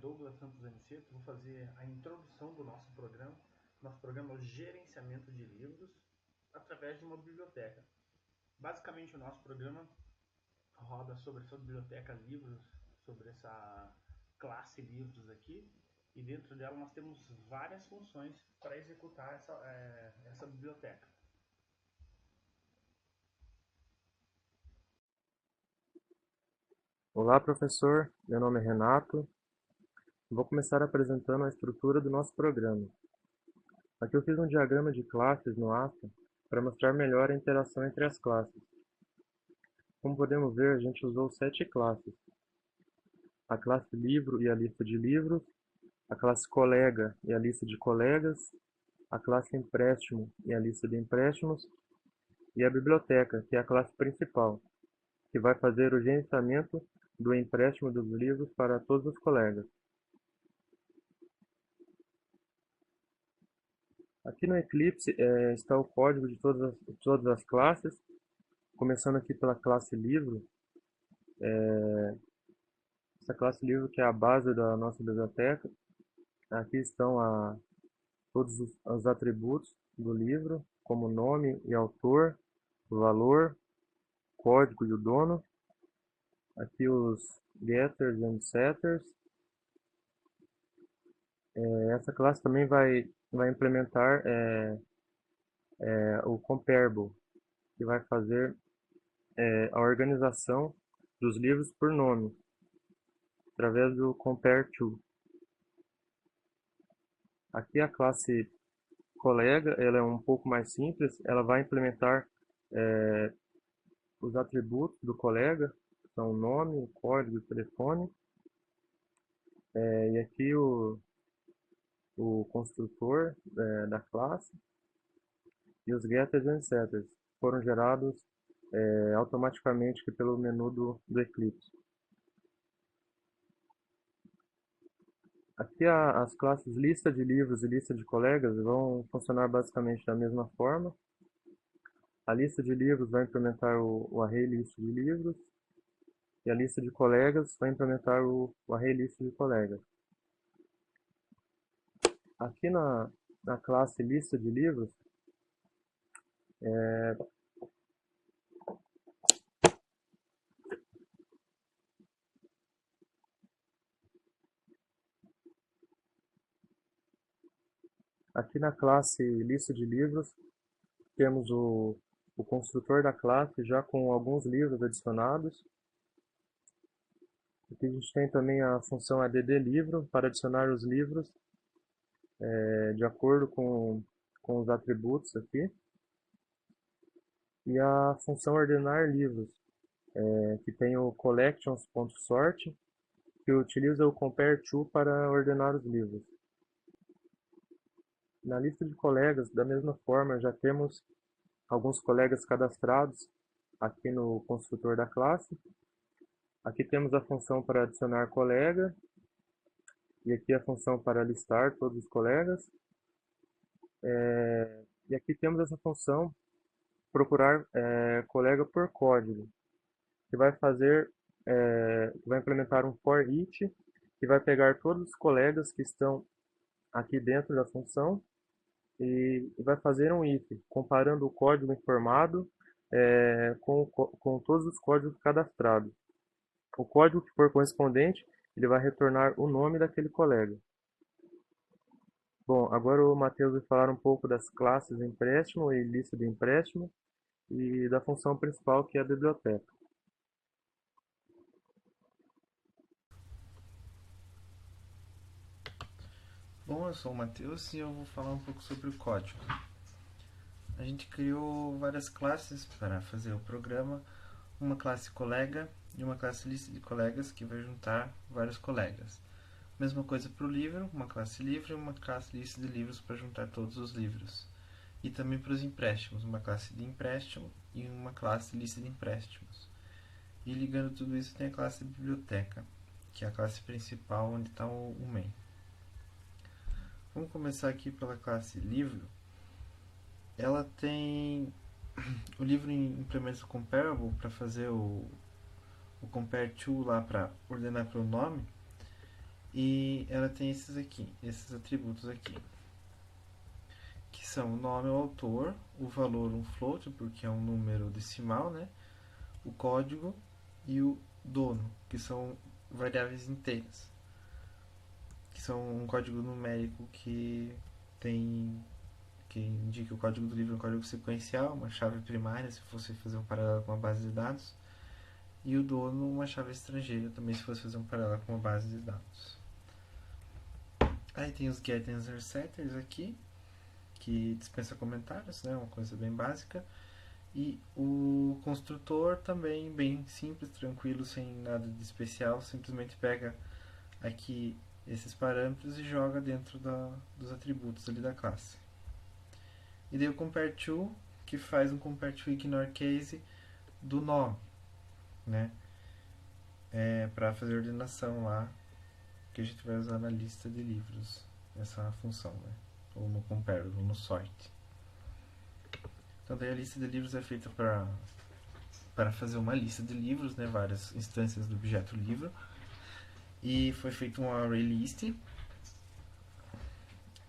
Douglas Santos Aniceto, vou fazer a introdução do nosso programa. Nosso programa é o gerenciamento de livros através de uma biblioteca. Basicamente, o nosso programa roda sobre essa biblioteca livros, sobre essa classe livros aqui, e dentro dela nós temos várias funções para executar essa biblioteca. Olá, professor. Meu nome é Renato. Vou começar apresentando a estrutura do nosso programa. Aqui eu fiz um diagrama de classes no ASTA para mostrar melhor a interação entre as classes. Como podemos ver, a gente usou 7 classes. A classe livro e a lista de livros, a classe colega e a lista de colegas, a classe empréstimo e a lista de empréstimos, e a biblioteca, que é a classe principal, que vai fazer o gerenciamento do empréstimo dos livros para todos os colegas. Aqui no Eclipse está o código de todas as classes, começando aqui pela classe livro. Essa classe livro que é a base da nossa biblioteca. Aqui estão todos os atributos do livro, como nome e autor, valor, código e o dono. Aqui os getters and setters. Essa classe também vai implementar o comparable, que vai fazer a organização dos livros por nome, através do compare to. Aqui a classe colega, ela é um pouco mais simples, ela vai implementar os atributos do colega, que são o nome, o código e o telefone. E aqui o construtor da classe e os getters and setters foram gerados automaticamente aqui pelo menu do Eclipse. Aqui as classes lista de livros e lista de colegas vão funcionar basicamente da mesma forma. A lista de livros vai implementar o array list de livros e a lista de colegas vai implementar o array list de colegas. Aqui na classe lista de livros, aqui na classe lista de livros, temos o construtor da classe já com alguns livros adicionados. Aqui a gente tem também a função addLivro para adicionar os livros de acordo com os atributos aqui. E a função ordenar livros, que tem o collections.sort, que utiliza o compare to para ordenar os livros. Na lista de colegas, da mesma forma, já temos alguns colegas cadastrados aqui no construtor da classe. Aqui temos a função para adicionar colega, e aqui a função para listar todos os colegas. E aqui temos essa função procurar colega por código, que vai vai implementar um for each, que vai pegar todos os colegas que estão aqui dentro da função e vai fazer um if, comparando o código informado com todos os códigos cadastrados. O código que for correspondente, ele vai retornar o nome daquele colega. Bom, agora o Matheus vai falar um pouco das classes empréstimo e lista de empréstimo e da função principal, que é a biblioteca. Bom, eu sou o Matheus e eu vou falar um pouco sobre o código. A gente criou várias classes para fazer o programa, uma classe colega e uma classe lista de colegas que vai juntar vários colegas. Mesma coisa para o livro, uma classe livro e uma classe lista de livros para juntar todos os livros. E também para os empréstimos, uma classe de empréstimo e uma classe lista de empréstimos. E ligando tudo isso tem a classe biblioteca, que é a classe principal onde está o main. Vamos começar aqui pela classe livro. Ela tem o livro implementa o comparable para fazer o compare to lá para ordenar pelo nome. e ela tem esses aqui, esses atributos aqui, que são o nome, o autor, o valor, um float, porque é um número decimal, né? O código e o dono, que são variáveis inteiras, que são um código numérico que indica o código do livro, um código sequencial, uma chave primária, se fosse fazer um paralelo com uma base de dados, e o dono, uma chave estrangeira, também se fosse fazer um paralelo com uma base de dados. Aí tem os getters e setters aqui, que dispensa comentários, né, uma coisa bem básica. E o construtor também bem simples, tranquilo, sem nada de especial, simplesmente pega aqui esses parâmetros e joga dentro dos atributos ali da classe. E daí o compareTo, que faz um compareTo ignore case do nome, né? Para fazer a ordenação lá, que a gente vai usar na lista de livros, essa função, né? Ou no compare, ou no sort. Então daí a lista de livros é feita para fazer uma lista de livros, né? Várias instâncias do objeto livro. E foi feito um array list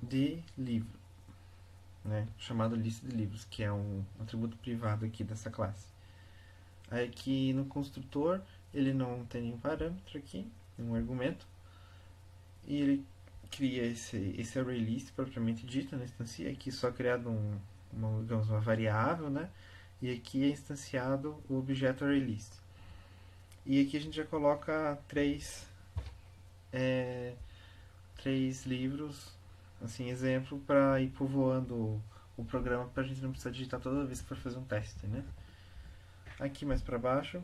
de livro, né? Chamado lista de livros, que é um atributo privado aqui dessa classe. Aí aqui no construtor ele não tem nenhum parâmetro aqui, nenhum argumento, e ele cria esse array list propriamente dito na instancia, aqui só criado uma variável, né? E aqui é instanciado o objeto array list. E aqui a gente já coloca três livros, assim, exemplo, para ir povoando o programa, para a gente não precisar digitar toda vez que for fazer um teste, né? Aqui mais para baixo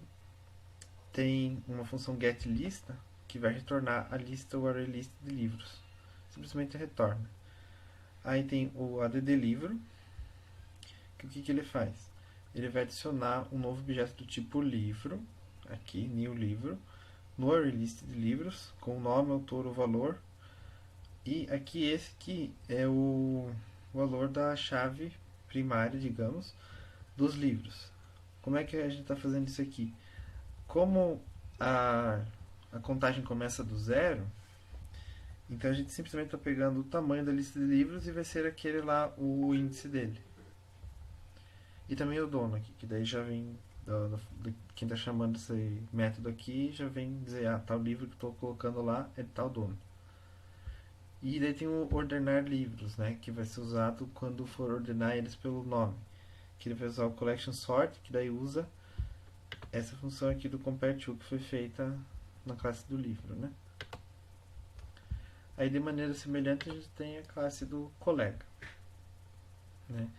tem uma função getLista que vai retornar a lista, o array list de livros. Simplesmente retorna. Aí tem o addLivro, que o que ele faz? Ele vai adicionar um novo objeto do tipo livro, aqui, new livro, no array list de livros, com o nome, autor, o valor. E aqui esse aqui é o valor da chave primária, digamos, dos livros. Como é que a gente está fazendo isso aqui? Como a contagem começa do zero, então a gente simplesmente está pegando o tamanho da lista de livros e vai ser aquele lá o índice dele. E também o dono aqui, que daí já vem quem está chamando esse método aqui já vem dizer, tal livro que estou colocando lá é tal dono. E daí tem o ordenar livros, né, que vai ser usado quando for ordenar eles pelo nome. Que ele vai usar o collection sort, que daí usa essa função aqui do compareTo que foi feita na classe do livro, né? Aí de maneira semelhante a gente tem a classe do colega, né?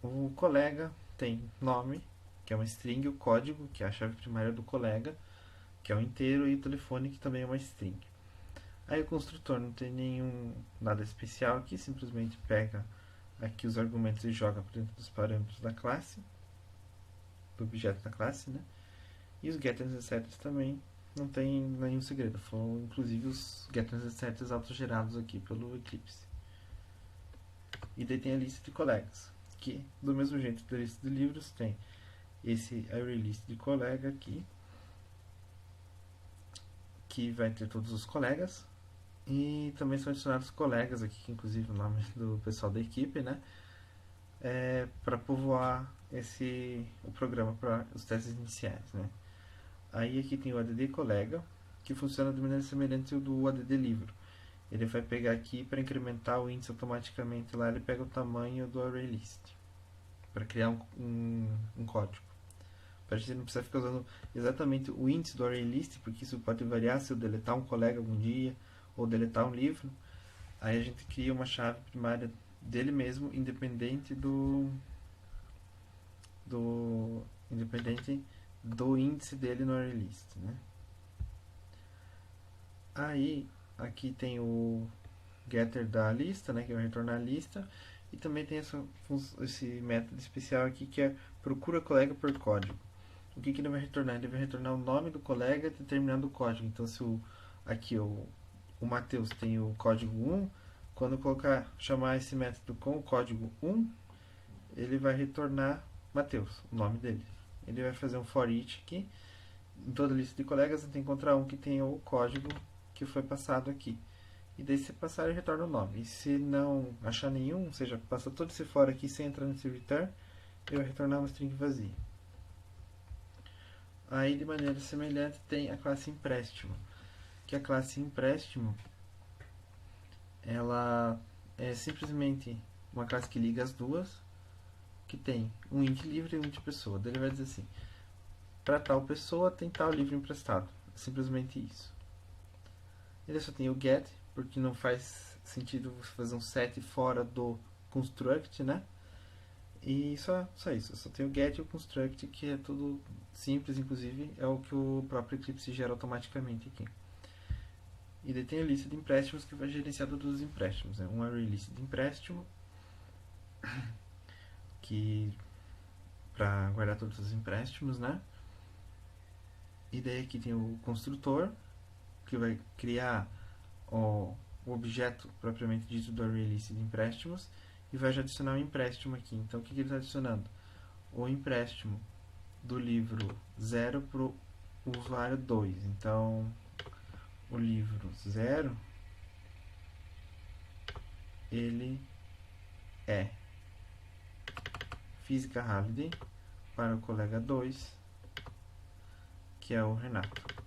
O colega tem nome, que é uma string, o código, que é a chave primária do colega, que é um inteiro, e o telefone, que também é uma string. Aí o construtor não tem nada especial aqui, simplesmente pega aqui os argumentos e joga por dentro dos parâmetros da classe, do objeto da classe, né? E os getters e setters também não tem nenhum segredo, foram inclusive os getters e setters autogerados aqui pelo Eclipse. E daí tem a lista de colegas, que do mesmo jeito da lista de livros tem esse array list de colega aqui, que vai ter todos os colegas, e também são adicionados colegas aqui, que inclusive o nome do pessoal da equipe, né? Para povoar o programa para os testes iniciais, né? Aí aqui tem o add colega, que funciona de maneira semelhante ao do add livro. Ele vai pegar aqui para incrementar o índice automaticamente lá, ele pega o tamanho do array list para criar um código. Para a gente não precisar ficar usando exatamente o índice do array list, porque isso pode variar se eu deletar um colega algum dia ou deletar um livro. Aí a gente cria uma chave primária dele mesmo, independente do índice dele no array list, né? Aí aqui tem o getter da lista, né, que vai retornar a lista, e também tem esse método especial aqui que é procura colega por código. O que ele vai retornar? Ele vai retornar o nome do colega determinando o código. Então se aqui o Matheus tem o código 1, quando eu chamar esse método com o código 1, ele vai retornar Matheus, o nome dele. Ele vai fazer um for each aqui. Em toda a lista de colegas, a gente encontrar um que tenha o código que foi passado aqui. E daí se passar, ele retorna o nome. E se não achar nenhum, ou seja, passa todo esse for aqui sem entrar nesse return, ele vai retornar uma string vazia. Aí, de maneira semelhante, tem a classe empréstimo. Que a classe empréstimo, ela é simplesmente uma classe que liga as duas, que tem um int livre e um int pessoa. Daí ele vai dizer assim, para tal pessoa tem tal livro emprestado. É simplesmente isso. Ele só tem o get, porque não faz sentido você fazer um set fora do construct, né? E só isso. Só tem o get e o construct, que é tudo simples, inclusive é o que o próprio Eclipse gera automaticamente aqui. E daí tem a lista de empréstimos que vai gerenciar todos os empréstimos. Um array list de empréstimo, que para guardar todos os empréstimos, né? E daí aqui tem o construtor, que vai criar o objeto propriamente dito do array list de empréstimos e vai já adicionar um empréstimo aqui. Então o que ele está adicionando? O empréstimo do livro 0 para o usuário 2. Então o livro 0 ele é Física Halliday para o colega 2, que é o Renato.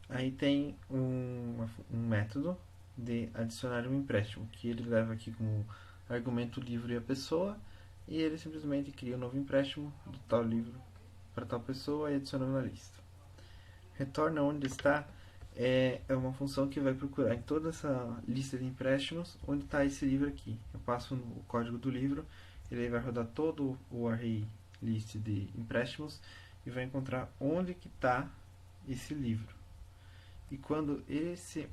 Aí tem um método de adicionar um empréstimo, que ele leva aqui como argumento o livro e a pessoa, e ele simplesmente cria um novo empréstimo do tal livro para tal pessoa e adiciona na lista. Retorna onde está é uma função que vai procurar em toda essa lista de empréstimos onde está esse livro aqui. Eu passo o código do livro, ele vai rodar todo o array list de empréstimos e vai encontrar onde que está esse livro. E quando esse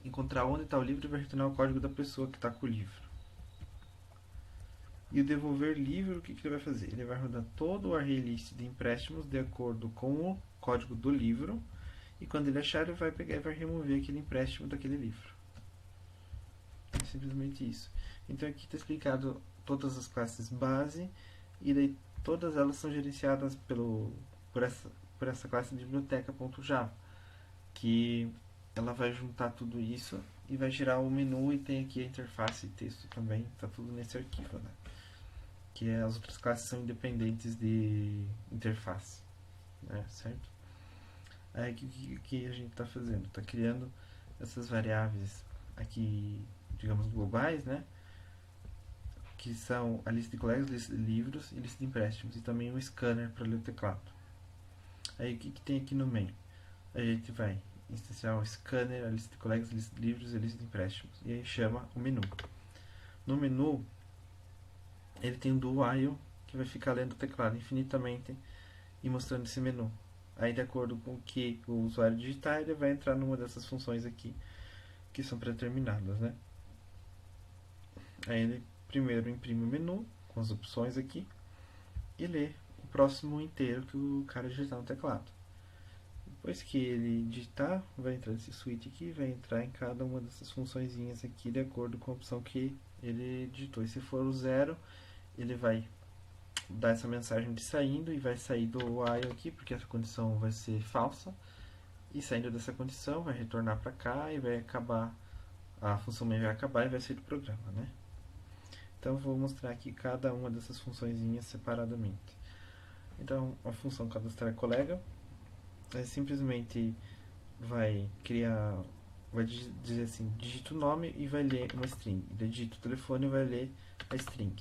encontrar onde está o livro, ele vai retornar o código da pessoa que está com o livro. E o devolver livro, o que ele vai fazer? Ele vai rodar todo o array list de empréstimos de acordo com o código do livro. E quando ele achar, ele vai pegar e vai remover aquele empréstimo daquele livro. É simplesmente isso. Então aqui está explicado todas as classes base. E daí todas elas são gerenciadas por essa classe de biblioteca.java, que ela vai juntar tudo isso e vai gerar o menu, e tem aqui a interface e texto também, está tudo nesse arquivo, né? Que as outras classes são independentes de interface, né? Certo? Aí o que a gente está fazendo? Está criando essas variáveis aqui, digamos, globais, né? Que são a lista de colegas, lista de livros e lista de empréstimos, e também um scanner para ler o teclado. Aí o que tem aqui no main? A gente vai instanciar o scanner, a lista de colegas, a lista de livros e a lista de empréstimos. E aí chama o menu. No menu, ele tem um do while, que vai ficar lendo o teclado infinitamente e mostrando esse menu. Aí, de acordo com o que o usuário digitar, ele vai entrar numa dessas funções aqui, que são pré-determinadas, né? Aí ele primeiro imprime o menu, com as opções aqui, e lê o próximo inteiro que o cara digitar no teclado. Depois que ele digitar, vai entrar nesse switch aqui, vai entrar em cada uma dessas funçõezinhas aqui, de acordo com a opção que ele digitou. E se for o 0, ele vai dar essa mensagem de saindo, e vai sair do while aqui, porque essa condição vai ser falsa. E saindo dessa condição, vai retornar para cá e vai acabar, a função main vai acabar e vai sair do programa, né? Então, vou mostrar aqui cada uma dessas funçõezinhas separadamente. Então, a função cadastrar colega simplesmente vai criar, vai dizer assim, digita o nome e vai ler uma string. Digita o telefone e vai ler a string.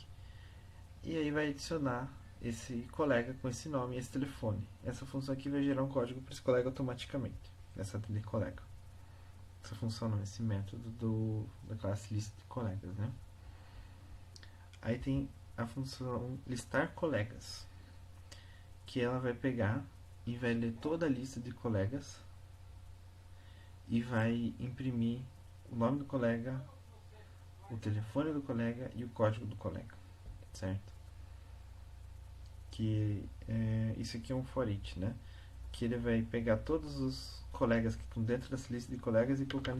E aí vai adicionar esse colega com esse nome e esse telefone. Essa função aqui vai gerar um código para esse colega automaticamente, essa de colega. Essa função não, esse método da classe list de colegas, né? Aí tem a função listar colegas, que ela vai pegar e vai ler toda a lista de colegas e vai imprimir o nome do colega, o telefone do colega e o código do colega, certo? Que isso aqui é um for each, né? Que ele vai pegar todos os colegas que estão dentro dessa lista de colegas e colocar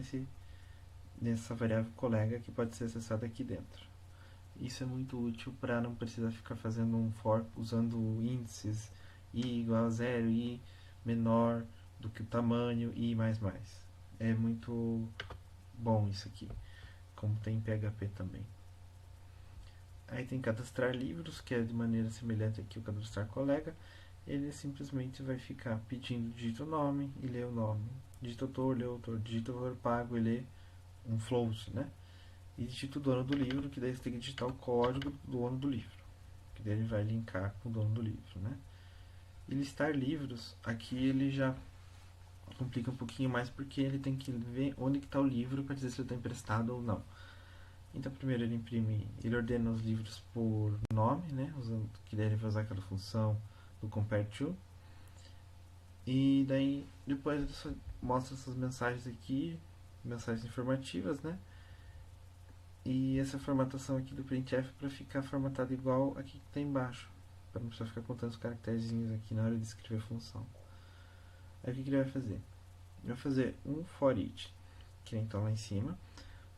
nessa variável colega, que pode ser acessada aqui dentro. Isso é muito útil para não precisar ficar fazendo um for usando índices i igual a 0, i menor do que o tamanho, i mais mais. É muito bom isso aqui, como tem em PHP também. Aí tem cadastrar livros, que é de maneira semelhante aqui o cadastrar colega. Ele simplesmente vai ficar pedindo, digita o nome e lê o nome. Digita autor, lê o autor. Digita o valor pago e lê um float, né? E digita o dono do livro, que daí você tem que digitar o código do dono do livro, que daí ele vai linkar com o dono do livro, né? E listar livros, aqui ele já complica um pouquinho mais, porque ele tem que ver onde que está o livro para dizer se ele está emprestado ou não. Então primeiro ele ordena os livros por nome, né? Que daí ele vai usar aquela função do compare to. E daí depois ele mostra essas mensagens aqui, mensagens informativas, né? E essa formatação aqui do printf para ficar formatado igual aqui que está embaixo, para não precisar ficar contando os caracterezinhos aqui na hora de escrever a função. Aí o que ele vai fazer? Ele vai fazer um for each, que nem está lá em cima,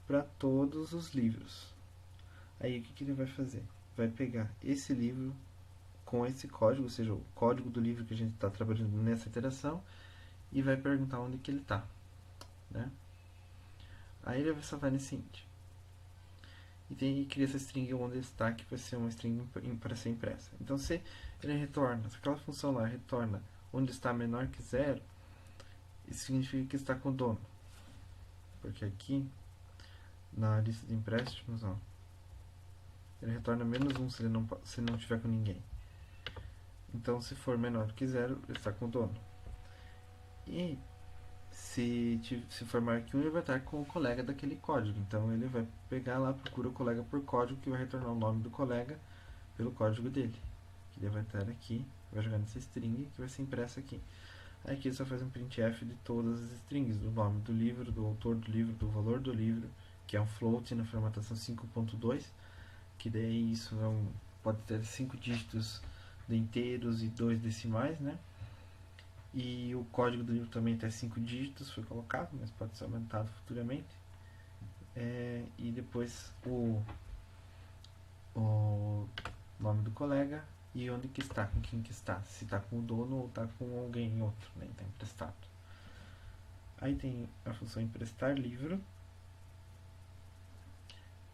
para todos os livros. Aí o que ele vai fazer? Vai pegar esse livro com esse código, ou seja, o código do livro que a gente está trabalhando nessa iteração, e vai perguntar onde que ele está, né? Aí ele vai salvar nesse int. E tem que criar essa string onde está, que vai ser uma string para ser impressa. Então se ele retorna, se aquela função lá retorna onde está menor que 0, isso significa que está com o dono. Porque aqui, na lista de empréstimos, ó, ele retorna -1 se ele não tiver com ninguém. Então se for menor que 0, ele está com o dono. E se for maior que 1, ele vai estar com o colega daquele código. Então ele vai pegar lá, procura o colega por código, que vai retornar o nome do colega pelo código dele. Que ele vai estar aqui, vai jogar nessa string que vai ser impressa aqui. Aí aqui ele só faz um printf de todas as strings, do nome do livro, do autor do livro, do valor do livro, que é um float na formatação 5.2, que daí isso pode ter 5 dígitos de inteiros e 2 decimais, né? E o código do livro também tem 5 dígitos, foi colocado, mas pode ser aumentado futuramente. E depois o nome do colega e onde que está, com quem que está, se está com o dono ou está com alguém outro, né? Está emprestado. Aí tem a função emprestar livro,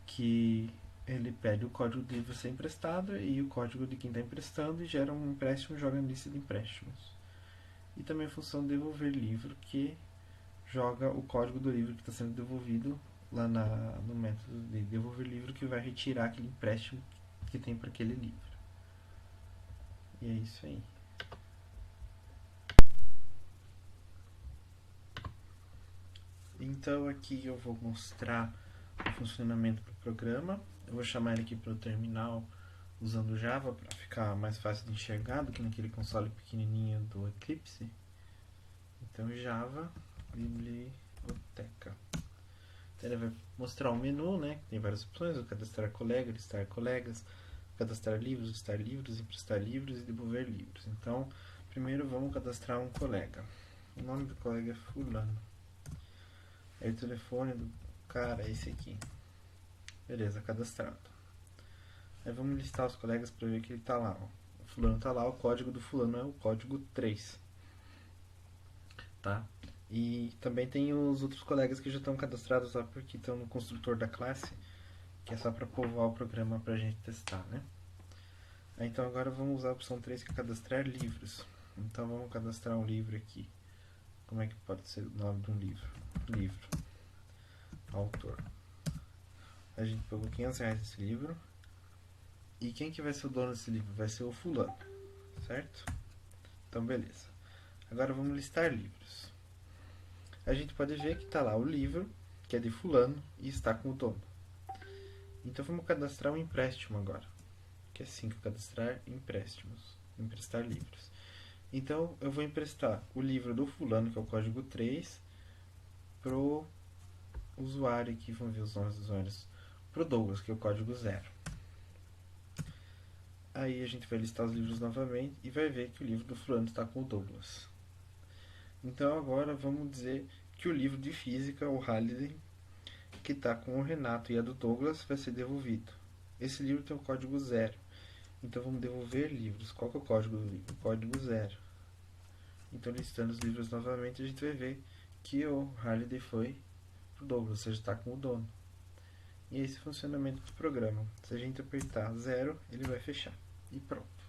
que ele pede o código do livro ser emprestado e o código de quem está emprestando e gera um empréstimo e joga na lista de empréstimos. E também a função devolver livro, que joga o código do livro que está sendo devolvido lá no método de devolver livro, que vai retirar aquele empréstimo que tem para aquele livro. E é isso aí. Então aqui eu vou mostrar o funcionamento do programa. Eu vou chamar ele aqui para o terminal usando Java para ficar mais fácil de enxergar do que naquele console pequenininho do Eclipse. Então Java biblioteca. Então ele vai mostrar o menu, né? Tem várias opções: o cadastrar colega, listar colegas, cadastrar livros, listar livros, emprestar livros e devolver livros. Então primeiro vamos cadastrar um colega. O nome do colega é fulano. Aí o telefone do cara é esse aqui. Beleza, cadastrado. Aí vamos listar os colegas para ver que ele está lá. Ó. O fulano está lá, o código do fulano é o código 3. Tá? E também tem os outros colegas que já estão cadastrados lá porque estão no construtor da classe, que é só para povoar o programa para a gente testar, né? Aí, então agora vamos usar a opção 3, que é cadastrar livros. Então vamos cadastrar um livro aqui. Como é que pode ser o nome de um livro? Livro. Autor. A gente pagou R$500 nesse livro. E quem que vai ser o dono desse livro? Vai ser o fulano, certo? Então beleza. Agora vamos listar livros. A gente pode ver que está lá o livro, que é de fulano, e está com o dono. Então vamos cadastrar um empréstimo agora. Que é assim, cadastrar empréstimos. Emprestar livros. Então eu vou emprestar o livro do fulano, que é o código 3, pro usuário aqui, vamos ver os nomes dos usuários, pro Douglas, que é o código 0. Aí a gente vai listar os livros novamente e vai ver que o livro do fulano está com o Douglas. Então agora vamos dizer que o livro de física, o Halliday, que está com o Renato e a do Douglas, vai ser devolvido. Esse livro tem o código 0. Então vamos devolver livros. Qual que é o código do livro? O código 0. Então listando os livros novamente, a gente vai ver que o Halliday foi pro Douglas, ou seja, está com o dono. E esse é o funcionamento do programa. Se a gente apertar 0, ele vai fechar. E pronto.